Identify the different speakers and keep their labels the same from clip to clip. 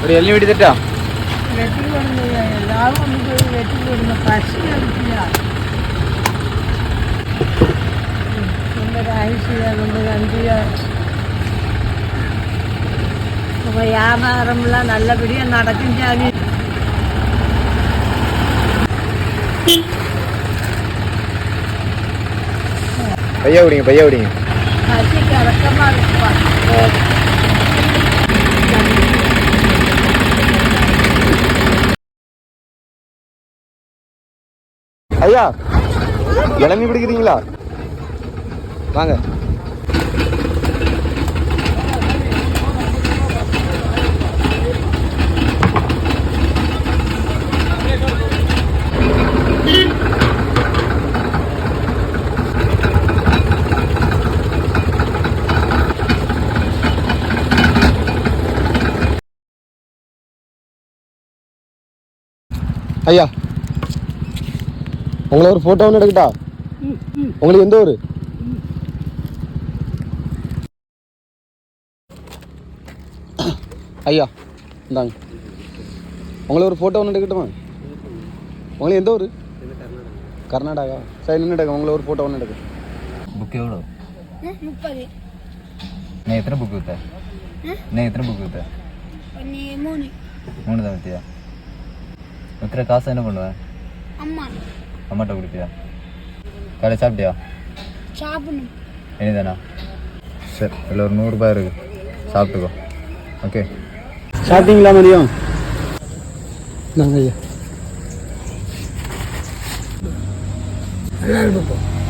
Speaker 1: ஒரு எள்ளி வெட்டி தட்டா?
Speaker 2: வெட்டி கொடுங்க, எல்லாரும் வந்து போய் வெட்டி கொடுங்க, பசி அடிச்சியா. ரொம்ப ஐசியா, ரொம்ப நன்றியா. நம்ம வியாபாரம்லாம் நல்லபடியாக நடக்கும் சாமி.
Speaker 1: பையா விடுங்க, பையா விடுங்க.
Speaker 2: பசி கறக்கமாக இருக்குப்பா.
Speaker 1: ஐயா இளநீ பிடிக்கிறீங்களா? வாங்க. ஐயா உங்களை ஒரு போட்டோ ஒன்று எடுக்கட்டா? உங்களுக்கு எந்த ஊர்? ஐயா இந்தாங்க, உங்களை ஒரு போட்டோ ஒன்று எடுக்கட்டுமா? உங்களுக்கு எந்த ஊர்? கர்நாடகா. சரி நின்று எடுக்க, உங்களை ஒரு போட்டோ ஒன்று எடுக்க.
Speaker 3: புக் எவ்வளோ?
Speaker 2: 30.
Speaker 3: நான் எத்தனை புக் விற்ற? எத்தனை புக் விற்ற? 3 தான் வித்தியா? விற்கிற காசை என்ன பண்ணுவேன்? அம்மாட்ட கொடுப்பியா? காலை சாப்பிட்டியா?
Speaker 2: சாப்பிடணும்.
Speaker 3: இனிதானா? சரி, இதில் ஒரு 100 ரூபாய் இருக்கு, சாப்பிட்டுக்கோ. ஓகே.
Speaker 1: சாப்பிட்டீங்களா மதியம்? நாங்கள் ஐயா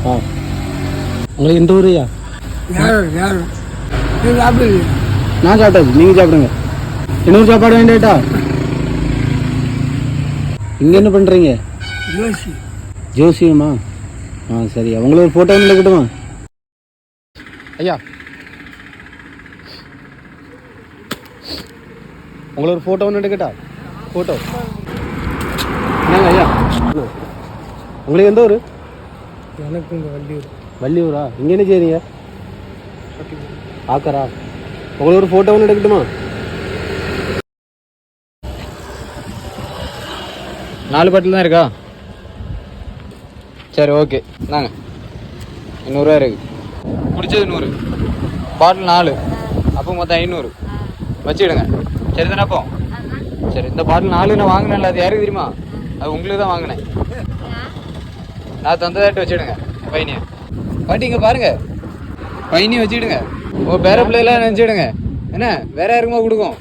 Speaker 1: ஆ உங்களுக்கு எந்த ஊர் ஐயா? நான் சாப்பிட்டாச்சு, நீங்கள் சாப்பிடுங்க. இன்னொரு சாப்பாடு வேண்டாட்டா? இங்கே என்ன பண்ணுறீங்க? ஜோசியம்மா? ஆ சரி, உங்களை ஒரு ஃபோட்டோ ஒன்று எடுக்கட்டுமா? ஐயா உங்களை ஒரு ஃபோட்டோ ஒன்று எடுக்கட்டா? ஃபோட்டோ என்னங்க ஐயா? உங்களுக்கு எந்த ஊர்?
Speaker 2: எனக்கு இந்த வள்ளியூர்.
Speaker 1: வள்ளியூரா? இங்கே என்ன செய்றீங்க? ஆக்கரா? உங்களை ஒரு ஃபோட்டோ ஒன்று எடுக்கட்டுமா? 4 பாட்டில் தான் இருக்கா? சரி ஓகே, நாங்க 100 ரூபா இருக்கு. குடிச்சது 100, பாட்டில் 4, அப்போ மொத்தம் 500 வச்சுக்கிடுங்க. சரி தானே? அப்போ சரி, இந்த பாட்டில் 4 நான் வாங்கினேன்ல, அது யாருக்கு தெரியுமா? அது உங்களுக்கு தான் வாங்கினேன். நான் தந்ததாட்டு வச்சுடுங்க பையனியை. பாட்டி இங்கே பாருங்க, பையனையும் வச்சுக்கிடுங்க. உங்கள் பேர பிள்ளைலாம் நினச்சிடுங்க. என்ன வேற யாருக்குமா கொடுக்கும்?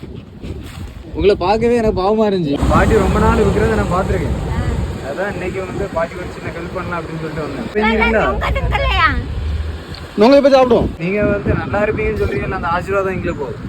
Speaker 1: உங்களை பார்க்கவே எனக்கு பாவமாக இருந்துச்சு. பாட்டி ரொம்ப நாள் இருக்கிறத நான் பார்த்துருக்கேன். அதான் இன்னைக்கு வந்து பாட்டி ஒரு சின்ன ஹெல்ப் பண்ணலாம் அப்படின்னு சொல்லிட்டு வந்தேன். உங்களை இப்போ சாப்பிடுவோம். நீங்கள் வந்து நல்லா இருப்பீங்கன்னு சொல்றீங்கல்ல, அந்த ஆசீர்வாதம் எங்களுக்கு போதும்.